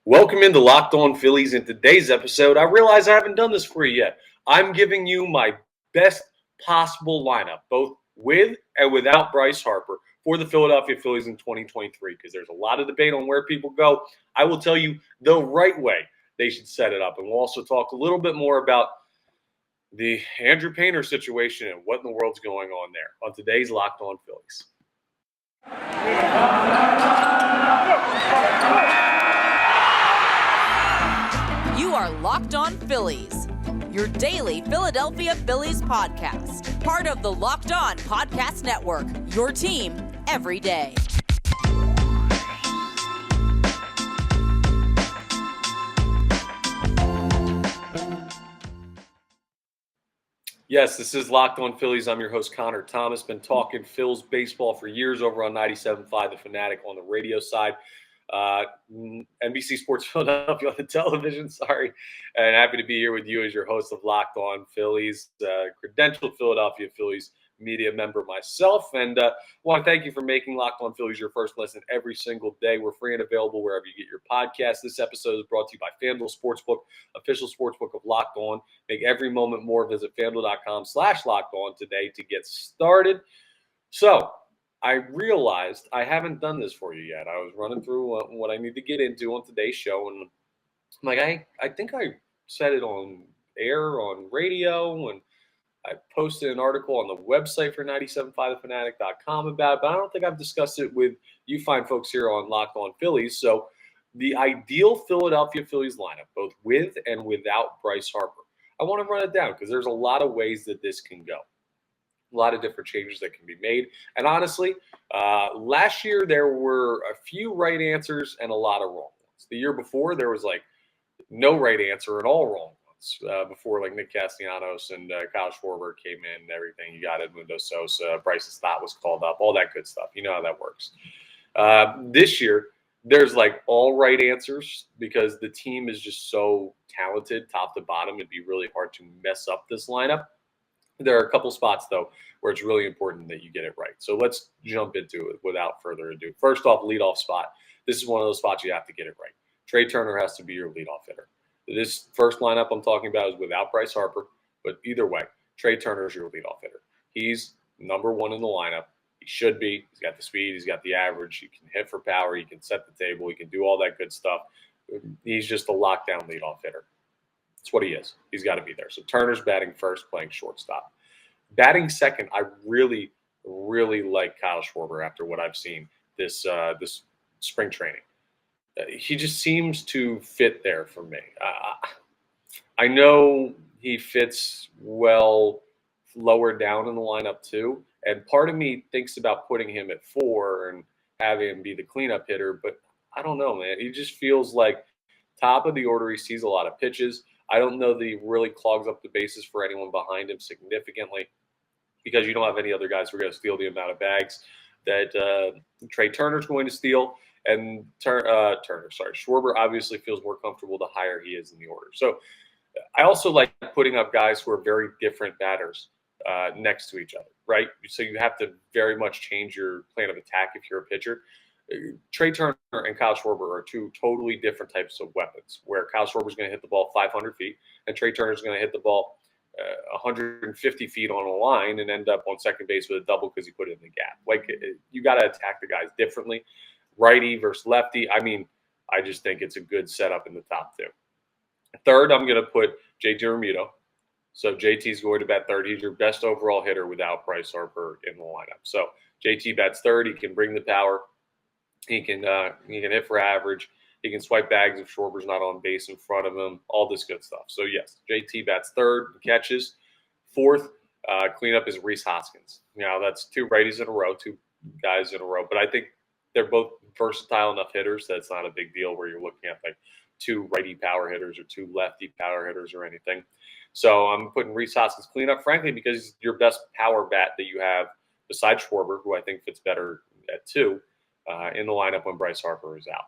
Welcome into Locked On Phillies. In today's episode, I realize I haven't done this for you yet. I'm giving you my best possible lineup, both with and without Bryce Harper, for the Philadelphia Phillies in 2023, because there's a lot of debate on where people go. I will tell you the right way they should set it up. And we'll also talk a little bit more about the Andrew Painter situation and what in the world's going on there on today's Locked On Phillies. You are Locked On Phillies, your daily Philadelphia Phillies podcast. Part of the Locked On Podcast Network, your team every day. Yes, this is Locked On Phillies. I'm your host, Connor Thomas. Been talking Phils baseball for years over on 97.5, The Fanatic on the radio side. NBC Sports Philadelphia on the television, and happy to be here with you as your host of Locked On Phillies, credentialed Philadelphia Phillies media member myself, and want to thank you for making Locked On Phillies your first listen every single day. We're free and available wherever you get your podcasts. This episode is brought to you by FanDuel Sportsbook, official sportsbook of Locked On. Make every moment more. Visit FanDuel.com/LockedOn today to get started. So, I realized I haven't done this for you yet. I was running through what I need to get into on today's show, and I'm like, I think I said it on air, on radio, and I posted an article on the website for 975thefanatic.com about it, but I don't think I've discussed it with you fine folks here on Locked On Phillies. So the ideal Philadelphia Phillies lineup, both with and without Bryce Harper. I want to run it down because there's a lot of ways that this can go. A lot of different changes that can be made. And honestly, last year there were a few right answers and a lot of wrong ones. The year before, there was like no right answer and all wrong ones. Before like Nick Castellanos and Kyle Schwarber came in and everything. You got Edmundo Sosa, Bryce Stott was called up, all that good stuff. You know how that works. This year, there's like all right answers because the team is just so talented top to bottom. It'd be really hard to mess up this lineup. There are a couple spots, though, where it's really important that you get it right. So let's jump into it without further ado. First off, leadoff spot. This is one of those spots you have to get it right. Trey Turner has to be your leadoff hitter. This first lineup I'm talking about is without Bryce Harper, but either way, Trey Turner is your leadoff hitter. He's number one in the lineup. He should be. He's got the speed. He's got the average. He can hit for power. He can set the table. He can do all that good stuff. He's just a lockdown leadoff hitter. That's what he is. He's got to be there. So Turner's batting first, playing shortstop. Batting second, I really, really like Kyle Schwarber after what I've seen this spring training. He just seems to fit there for me. I know he fits well lower down in the lineup too, and part of me thinks about putting him at 4 and having him be the cleanup hitter, but I don't know, man. He just feels like top of the order. He sees a lot of pitches. I don't know that he really clogs up the bases for anyone behind him significantly because you don't have any other guys who are going to steal the amount of bags that Trey Turner's going to steal. And Schwarber obviously feels more comfortable the higher he is in the order. So I also like putting up guys who are very different batters next to each other, right? So you have to very much change your plan of attack if you're a pitcher. Trey Turner and Kyle Schwarber are two totally different types of weapons, where Kyle Schwarber is going to hit the ball 500 feet and Trey Turner is going to hit the ball 150 feet on a line and end up on second base with a double because he put it in the gap. Like, you got to attack the guys differently. Righty versus lefty. I mean, I just think it's a good setup in the top two. Third, I'm going to put JT Realmuto. So JT's going to bat third. He's your best overall hitter without Bryce Harper in the lineup. So JT bats third. He can bring the power. He can hit for average. He can swipe bags if Schwarber's not on base in front of him. All this good stuff. So yes, JT bats third, catches. Fourth, cleanup is Rhys Hoskins. Now that's two righties in a row, two guys in a row. But I think they're both versatile enough hitters that it's not a big deal where you're looking at like two righty power hitters or two lefty power hitters or anything. So I'm putting Rhys Hoskins cleanup, frankly, because he's your best power bat that you have besides Schwarber, who I think fits better at 2. In the lineup when Bryce Harper is out.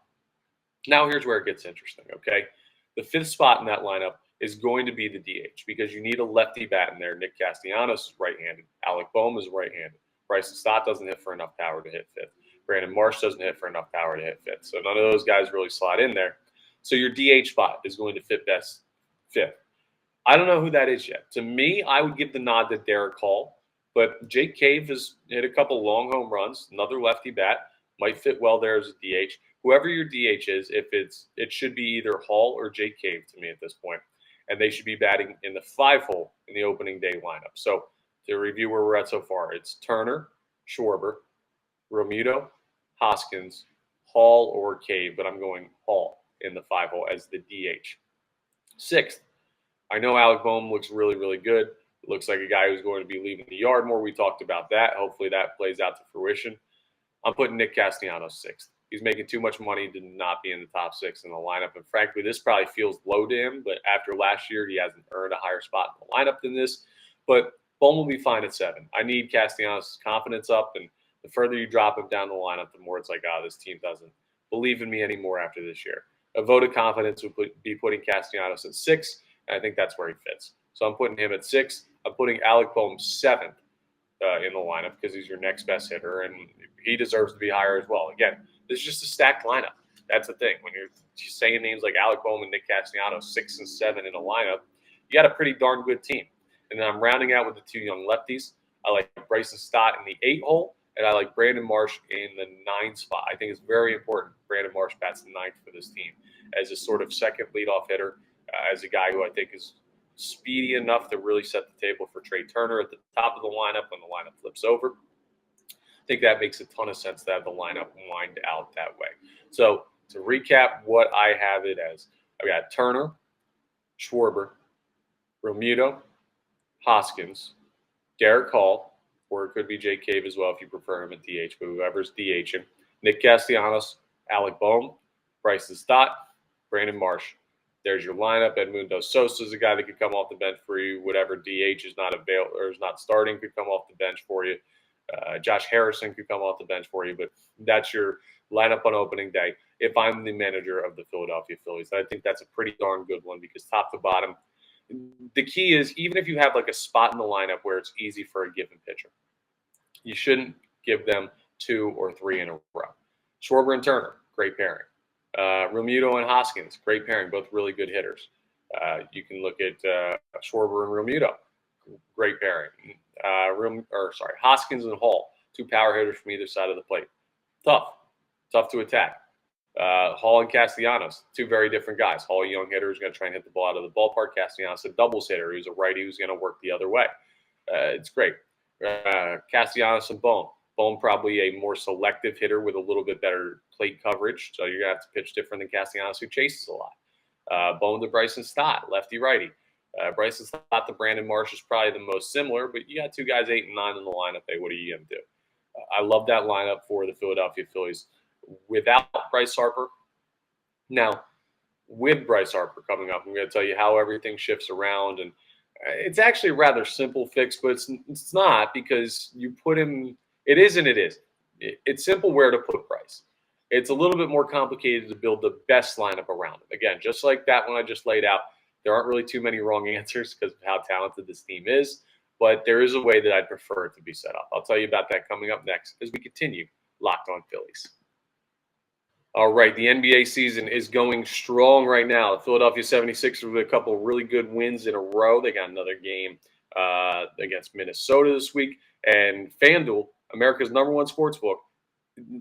Now here's where it gets interesting, okay? The 5th spot in that lineup is going to be the DH because you need a lefty bat in there. Nick Castellanos is right-handed. Alec Bohm is right-handed. Bryce Stott doesn't hit for enough power to hit 5th. Brandon Marsh doesn't hit for enough power to hit 5th. So none of those guys really slot in there. So your DH spot is going to fit best fifth. I don't know who that is yet. To me, I would give the nod to Derek Hall, but Jake Cave has hit a couple long home runs. Another lefty bat might fit well there as a DH. Whoever your DH is, it should be either Hall or Jake Cave to me at this point, and they should be batting in the 5-hole in the opening day lineup. So to review where we're at so far, it's Turner, Schwarber, Romuto, Hoskins, Hall or Cave, but I'm going Hall in the 5-hole as the DH. Sixth, I know Alec Bohm looks really, really good. It looks like a guy who's going to be leaving the yard more. We talked about that. Hopefully that plays out to fruition. I'm putting Nick Castellanos sixth. He's making too much money to not be in the top 6 in the lineup. And frankly, this probably feels low to him, but after last year, he hasn't earned a higher spot in the lineup than this. But Bohm will be fine at 7. I need Castellanos' confidence up, and the further you drop him down the lineup, the more it's like, this team doesn't believe in me anymore after this year. A vote of confidence would be putting Castellanos at 6, and I think that's where he fits. So I'm putting him at 6. I'm putting Alec Bohm 7th in the lineup because he's your next best hitter, and he deserves to be higher as well. Again, this is just a stacked lineup. That's the thing. When you're saying names like Alec Bohm and Nick Castellanos, 6 and 7 in a lineup, you got a pretty darn good team. And then I'm rounding out with the 2 young lefties. I like Bryce Stott in the 8-hole, and I like Brandon Marsh in the 9 spot. I think it's very important Brandon Marsh bats the 9th for this team as a sort of second leadoff hitter, as a guy who I think is speedy enough to really set the table for Trey Turner at the top of the lineup when the lineup flips over. I think that makes a ton of sense to have the lineup wind out that way. So to recap what I have it as, I've got Turner, Schwarber, Romuto, Hoskins, Derek Hall, or it could be Jake Cave as well if you prefer him at DH, but whoever's DHing, Nick Castellanos, Alec Bohm, Bryce Stott, Brandon Marsh. There's your lineup. Edmundo Sosa is a guy that could come off the bench for you. Whatever DH is not available or is not starting could come off the bench for you. Josh Harrison could come off the bench for you, but that's your lineup on opening day if I'm the manager of the Philadelphia Phillies. I think that's a pretty darn good one because top to bottom, the key is even if you have like a spot in the lineup where it's easy for a given pitcher, you shouldn't give them 2 or 3 in a row. Schwarber and Turner, great pairing. Romuto and Hoskins, great pairing, both really good hitters. You can look at Schwarber and Romuto, great pairing. Hoskins and Hall, 2 power hitters from either side of the plate. Tough to attack. Hall and Castellanos, 2 very different guys. Hall, a young hitter, who's going to try and hit the ball out of the ballpark. Castellanos, a doubles hitter, who's a righty who's going to work the other way. It's great. Castellanos and Bohm. Bohm probably a more selective hitter with a little bit better plate coverage, so you're going to have to pitch different than Castellanos, who chases a lot. Bohm to Bryce Stott, lefty-righty. Bryce Stott to Brandon Marsh is probably the most similar, but you got 2 guys 8 and 9 in the lineup. Hey, what are you going to do? I love that lineup for the Philadelphia Phillies without Bryce Harper. Now, with Bryce Harper coming up, I'm going to tell you how everything shifts around, and it's actually a rather simple fix, but it's not because you put him – it is and it is. It's simple where to put Bryce. It's a little bit more complicated to build the best lineup around him. Again, just like that one I just laid out, there aren't really too many wrong answers because of how talented this team is, but there is a way that I'd prefer it to be set up. I'll tell you about that coming up next as we continue Locked On Phillies. All right, the NBA season is going strong right now. The Philadelphia 76ers with a couple of really good wins in a row. They got another game against Minnesota this week. And FanDuel, America's #1 sportsbook,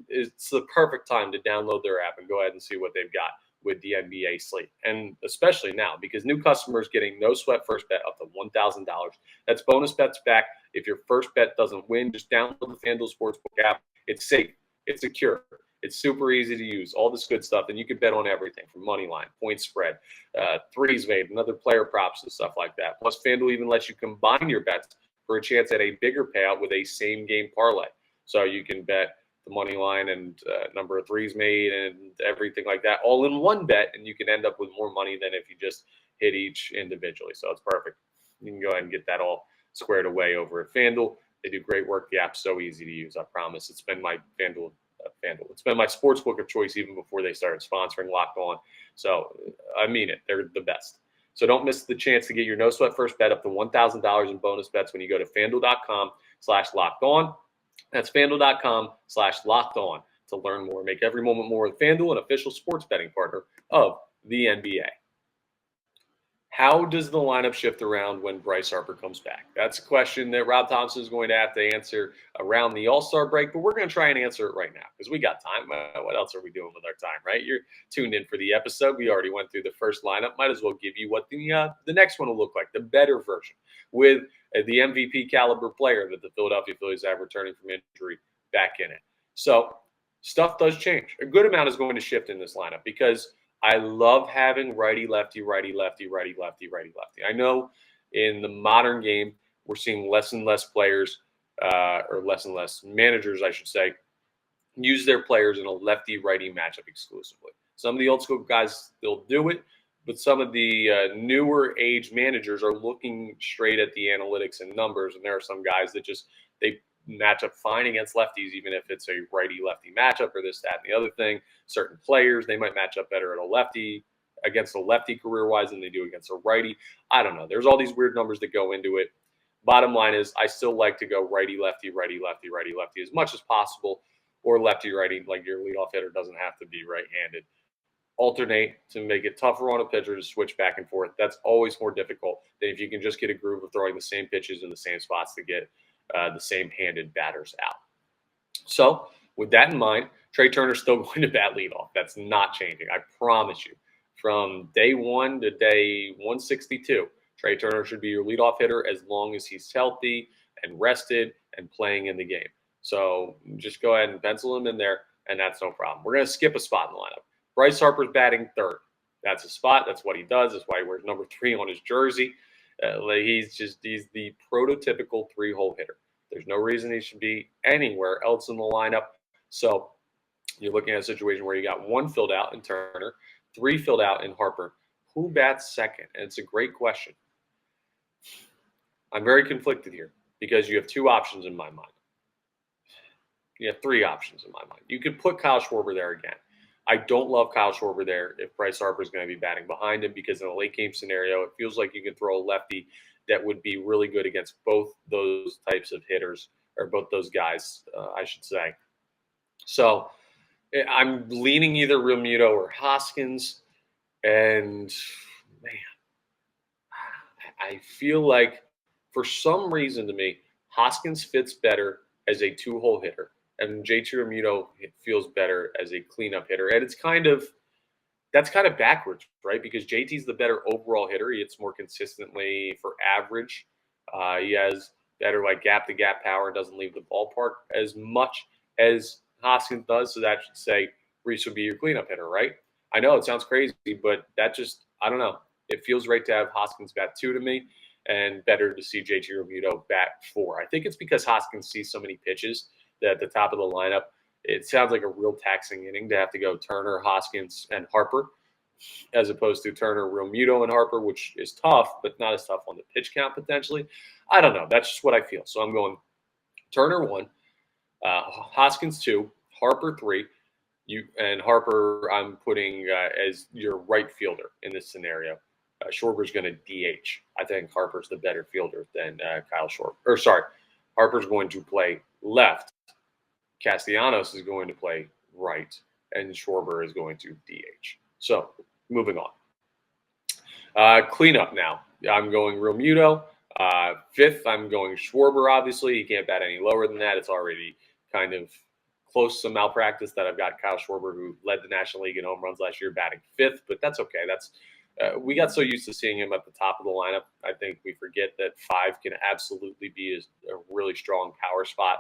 it's the perfect time to download their app and go ahead and see what they've got with the NBA slate. And especially now, because new customers getting no sweat first bet up to $1,000. That's bonus bets back. If your first bet doesn't win, just download the FanDuel Sportsbook app. It's safe. It's secure. It's super easy to use, all this good stuff. And you can bet on everything from money line, point spread, threes made, and other player props and stuff like that. Plus, FanDuel even lets you combine your bets for a chance at a bigger payout with a same-game parlay. So you can bet the money line and number of threes made and everything like that all in one bet, and you can end up with more money than if you just hit each individually. So it's perfect. You can go ahead and get that all squared away over at FanDuel. They do great work. The app's so easy to use, I promise. It's been my FanDuel. It's been my sportsbook of choice even before they started sponsoring Locked On. So I mean it. They're the best. So don't miss the chance to get your no sweat first bet up to $1,000 in bonus bets when you go to FanDuel.com/LockedOn. That's FanDuel.com/LockedOn to learn more. Make every moment more with FanDuel, an official sports betting partner of the NBA. How does the lineup shift around when Bryce Harper comes back? That's a question that Rob Thompson is going to have to answer around the All-Star break, but we're going to try and answer it right now because we got time. What else are we doing with our time, right? You're tuned in for the episode. We already went through the first lineup. Might as well give you what the next one will look like, the better version, with the MVP caliber player that the Philadelphia Phillies have returning from injury back in it. So stuff does change. A good amount is going to shift in this lineup because I love having righty, lefty, righty, lefty, righty, lefty, righty, lefty. I know in the modern game, we're seeing less and less players, or less and less managers, I should say, use their players in a lefty-righty matchup exclusively. Some of the old school guys still do it, but some of the newer age managers are looking straight at the analytics and numbers, and there are some guys that just they match up fine against lefties, even if it's a righty-lefty matchup or this, that, and the other thing. Certain players, they might match up better at a lefty against a lefty career-wise than they do against a righty. I don't know. There's all these weird numbers that go into it. Bottom line is I still like to go righty-lefty, righty-lefty, righty-lefty as much as possible, or lefty-righty, like your leadoff hitter doesn't have to be right-handed. Alternate to make it tougher on a pitcher to switch back and forth. That's always more difficult than if you can just get a groove of throwing the same pitches in the same spots to get the same-handed batters out. So with that in mind, Trey Turner's still going to bat leadoff. That's not changing. I promise you. From day one to day 162, Trey Turner should be your leadoff hitter as long as he's healthy and rested and playing in the game. So just go ahead and pencil him in there, and that's no problem. We're going to skip a spot in the lineup. Bryce Harper's batting third. That's a spot. That's what he does. That's why he wears number 3 on his jersey. He's the prototypical 3-hole hitter. There's no reason he should be anywhere else in the lineup. So you're looking at a situation where you got 1 filled out in Turner, 3 filled out in Harper. Who bats second? And it's a great question. I'm very conflicted here because you have 2 options in my mind. You have 3 options in my mind. You could put Kyle Schwarber there again. I don't love Kyle Schwarber there if Bryce Harper is going to be batting behind him because in a late game scenario, it feels like you can throw a lefty that would be really good against both those types of hitters, or both those guys, I should say. So I'm leaning either Realmuto or Hoskins, and man, I feel like for some reason to me, Hoskins fits better as a 2-hole hitter. And JT Realmuto feels better as a cleanup hitter. And that's kind of backwards, right? Because JT's the better overall hitter. He hits more consistently for average. He has better like gap-to-gap power and doesn't leave the ballpark as much as Hoskins does. So that should say Reese would be your cleanup hitter, right? I know it sounds crazy, but that just, I don't know. It feels right to have Hoskins bat 2 to me and better to see JT Realmuto bat 4. I think it's because Hoskins sees so many pitches that at the top of the lineup, it sounds like a real taxing inning to have to go Turner, Hoskins, and Harper, as opposed to Turner, Realmuto, and Harper, which is tough, but not as tough on the pitch count potentially. I don't know. That's just what I feel. So I'm going Turner 1, Hoskins 2, Harper 3, and Harper I'm putting as your right fielder in this scenario. Schwarber's going to DH. I think Harper's the better fielder than Kyle Schwarber. Harper's going to play left. Castellanos is going to play right, and Schwarber is going to DH. So, moving on. Cleanup now. I'm going Realmuto. 5th, I'm going Schwarber, obviously. He can't bat any lower than that. It's already kind of close to malpractice that I've got Kyle Schwarber, who led the National League in home runs last year, batting 5th, but that's okay. We got so used to seeing him at the top of the lineup. I think we forget that 5 can absolutely be a really strong power spot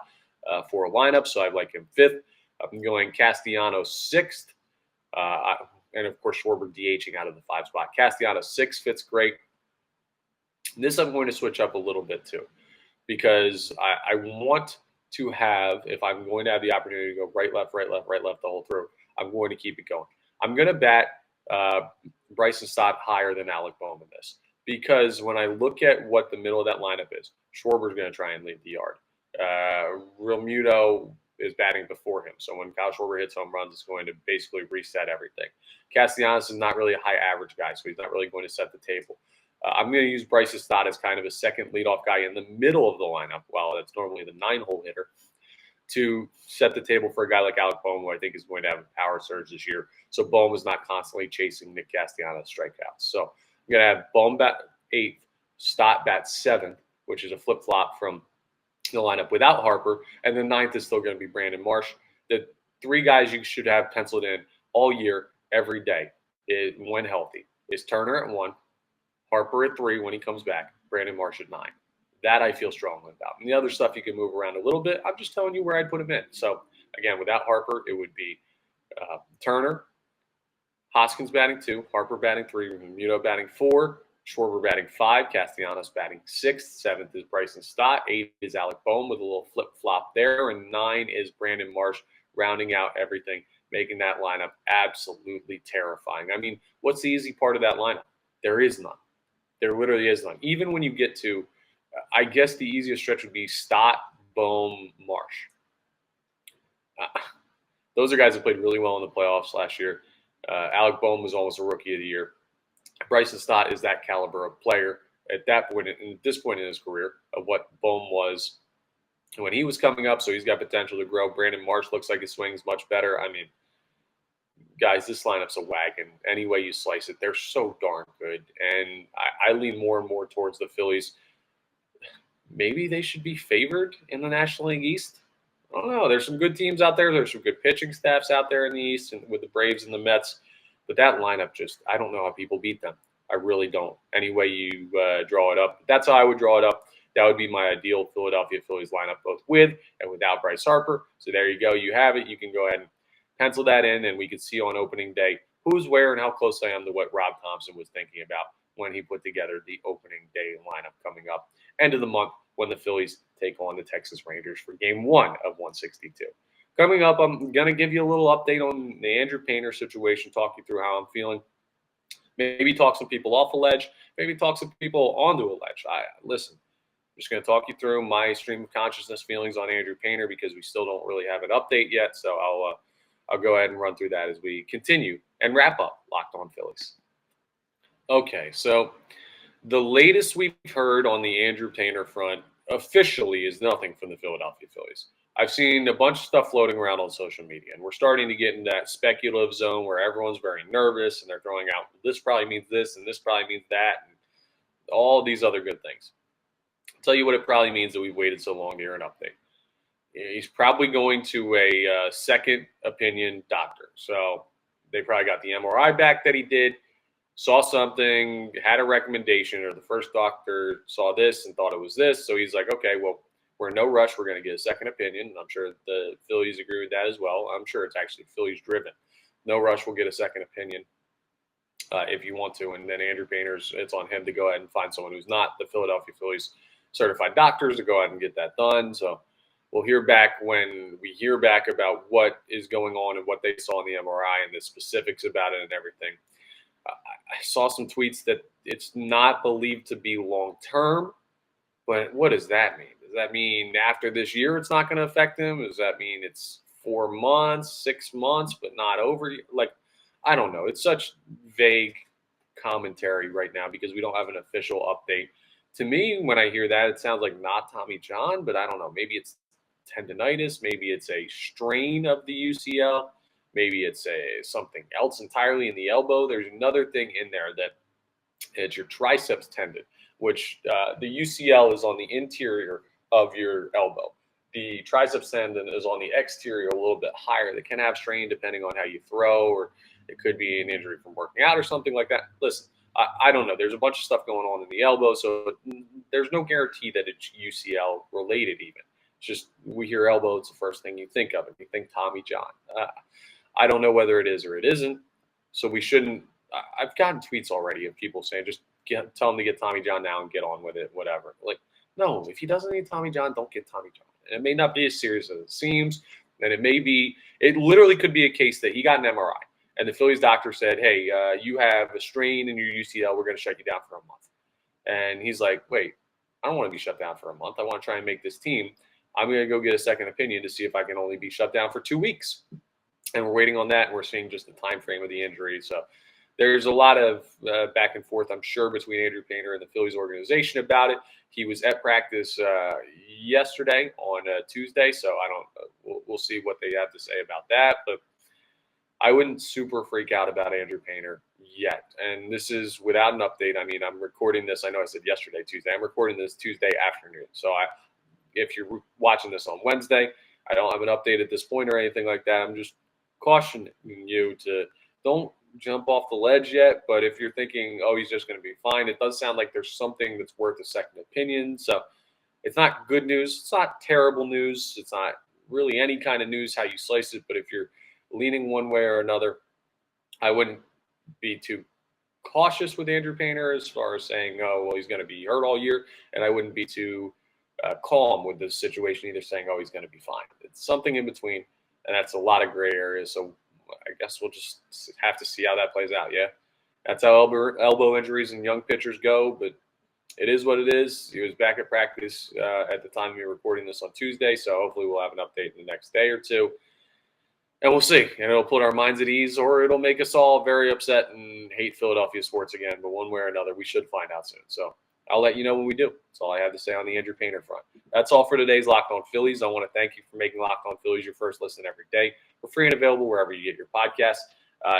for a lineup. So I like him 5th. I'm going Castellanos 6th. And of course, Schwarber DHing out of the 5 spot. Castellanos 6 fits great. This I'm going to switch up a little bit too, because I want to have, if I'm going to have the opportunity to go right, left, right, left, right, left the whole through, I'm going to keep it going. I'm going to bat Bryson Stott higher than Alec Bohm in this, because when I look at what the middle of that lineup is, Schwarber's going to try and lead the yard. Realmuto is batting before him, so when Kyle Schwarber hits home runs, it's going to basically reset everything. Castellanos is not really a high average guy, so he's not really going to set the table. I'm going to use Bryce Stott as kind of a second leadoff guy in the middle of the lineup, while that's normally the 9-hole hitter. to set the table for a guy like Alec Bohm, who I think is going to have a power surge this year. So Bohm is not constantly chasing Nick Castellanos strikeouts. So I'm going to have Bohm bat 8th, Stott bat 7th, which is a flip-flop from the lineup without Harper. And then 9th is still going to be Brandon Marsh. The 3 guys you should have penciled in all year, every day, when healthy, is Turner at 1, Harper at 3 when he comes back, Brandon Marsh at 9. That I feel strongly about. And the other stuff you can move around a little bit. I'm just telling you where I'd put him in. So, again, without Harper, it would be Turner, Hoskins batting 2, Harper batting 3, Muto batting 4, Schwarber batting 5, Castellanos batting 6th, 7th is Bryson Stott, 8th is Alec Bohm with a little flip-flop there, and 9 is Brandon Marsh rounding out everything, making that lineup absolutely terrifying. I mean, what's the easy part of that lineup? There is none. There literally is none. Even when you get to I guess the easiest stretch would be Stott, Bohm, Marsh. Those are guys that played really well in the playoffs last year. Alec Bohm was almost a rookie of the year. Bryson Stott is that caliber of player at that point, at this point in his career, of what Bohm was when he was coming up. So he's got potential to grow. Brandon Marsh looks like his swing's much better. I mean, guys, this lineup's a wagon. Any way you slice it, they're so darn good. And I lean more and more towards the Phillies. Maybe they should be favored in the National League East. I don't know. There's some good teams out there. There's some good pitching staffs out there in the East, and with the Braves and the Mets. But that lineup I don't know how people beat them. I really don't. Any way you draw it up. That's how I would draw it up. That would be my ideal Philadelphia Phillies lineup, both with and without Bryce Harper. So there you go. You have it. You can go ahead and pencil that in, and we can see on opening day who's where and how close I am to what Rob Thompson was thinking about when he put together the opening day lineup coming up. End of the month when the Phillies take on the Texas Rangers for Game 1 of 162. Coming up, I'm going to give you a little update on the Andrew Painter situation, talk you through how I'm feeling. Maybe talk some people off a ledge, maybe talk some people onto a ledge. Listen, I'm just going to talk you through my stream of consciousness feelings on Andrew Painter because we still don't really have an update yet. So I'll go ahead and run through that as we continue and wrap up Locked On Phillies. Okay, so the latest we've heard on the Andrew Painter front officially is nothing from the Philadelphia Phillies. I've seen a bunch of stuff floating around on social media, and we're starting to get in that speculative zone where everyone's very nervous and they're throwing out, this probably means this and this probably means that, and all these other good things. I'll tell you what it probably means that we've waited so long to hear an update. He's probably going to a second opinion doctor. So they probably got the MRI back that he did, saw something, had a recommendation, or the first doctor saw this and thought it was this. So he's like, okay, well, we're in no rush. We're going to get a second opinion. I'm sure the Phillies agree with that as well. I'm sure it's actually Phillies driven. No rush. We'll get a second opinion if you want to. And then Andrew Painter's, it's on him to go ahead and find someone who's not the Philadelphia Phillies certified doctors to go ahead and get that done. So we'll hear back when we hear back about what is going on and what they saw in the MRI and the specifics about it and everything. I saw some tweets that it's not believed to be long-term, but what does that mean? Does that mean after this year it's not going to affect him? Does that mean it's 4 months, 6 months, but not over? Like, I don't know. It's such vague commentary right now because we don't have an official update. To me, when I hear that, it sounds like not Tommy John, but I don't know. Maybe it's tendonitis. Maybe it's a strain of the UCL. Maybe it's something else entirely in the elbow. There's another thing in there that it's your triceps tendon, which the UCL is on the interior of your elbow. The triceps tendon is on the exterior, a little bit higher. They can have strain depending on how you throw, or it could be an injury from working out or something like that. Listen, I don't know. There's a bunch of stuff going on in the elbow, so there's no guarantee that it's UCL related even. It's just we hear elbow, it's the first thing you think of. You think Tommy John. I don't know whether it is or it isn't, so we shouldn't. I've gotten tweets already of people saying just tell him to get Tommy John now and get on with it, whatever. Like, no, if he doesn't need Tommy John, don't get Tommy John. And it may not be as serious as it seems, and it literally could be a case that he got an MRI, and the Phillies doctor said, hey, you have a strain in your UCL, we're going to shut you down for a month. And he's like, wait, I don't want to be shut down for a month. I want to try and make this team. I'm going to go get a second opinion to see if I can only be shut down for 2 weeks. And we're waiting on that, and we're seeing just the time frame of the injury. So there's a lot of back and forth, I'm sure, between Andrew Painter and the Phillies organization about it. He was at practice yesterday on Tuesday, so I don't. We'll see what they have to say about that. But I wouldn't super freak out about Andrew Painter yet. And this is without an update. I mean, I'm recording this. I know I said yesterday, Tuesday. I'm recording this Tuesday afternoon. So if you're watching this on Wednesday, I don't have an update at this point or anything like that. I'm just cautioning you to don't jump off the ledge yet. But if you're thinking, oh, he's just going to be fine, it does sound like there's something that's worth a second opinion. So it's not good news. It's not terrible news. It's not really any kind of news how you slice it. But if you're leaning one way or another, I wouldn't be too cautious with Andrew Painter as far as saying, oh, well, he's going to be hurt all year. And I wouldn't be too calm with this situation, either saying, oh, he's going to be fine. It's something in between, and that's a lot of gray areas. So I guess we'll just have to see how that plays out. Yeah, that's how elbow injuries and young pitchers go, but it is what it is. He was back at practice at the time we were recording this on Tuesday, so hopefully we'll have an update in the next day or two. And we'll see. And it'll put our minds at ease, or it'll make us all very upset and hate Philadelphia sports again. But one way or another, we should find out soon. So I'll let you know when we do. That's all I have to say on the Andrew Painter front. That's all for today's Locked On Phillies. I want to thank you for making Locked On Phillies your first listen every day. We're free and available wherever you get your podcasts.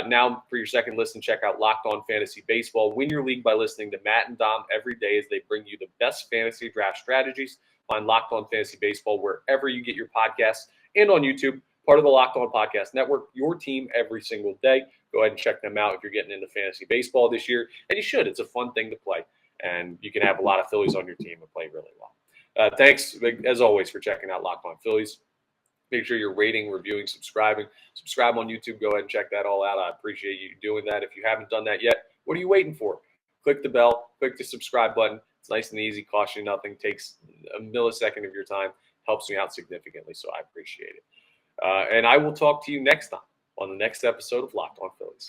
Now, for your second listen, check out Locked On Fantasy Baseball. Win your league by listening to Matt and Dom every day as they bring you the best fantasy draft strategies. Find Locked On Fantasy Baseball wherever you get your podcasts and on YouTube. Part of the Locked On Podcast Network, your team every single day. Go ahead and check them out if you're getting into fantasy baseball this year. And you should. It's a fun thing to play. And you can have a lot of Phillies on your team and play really well. Thanks, as always, for checking out Locked On Phillies. Make sure you're rating, reviewing, subscribing. Subscribe on YouTube. Go ahead and check that all out. I appreciate you doing that. If you haven't done that yet, what are you waiting for? Click the bell. Click the subscribe button. It's nice and easy. Costs you nothing. Takes a millisecond of your time. Helps me out significantly, so I appreciate it. And I will talk to you next time on the next episode of Locked On Phillies.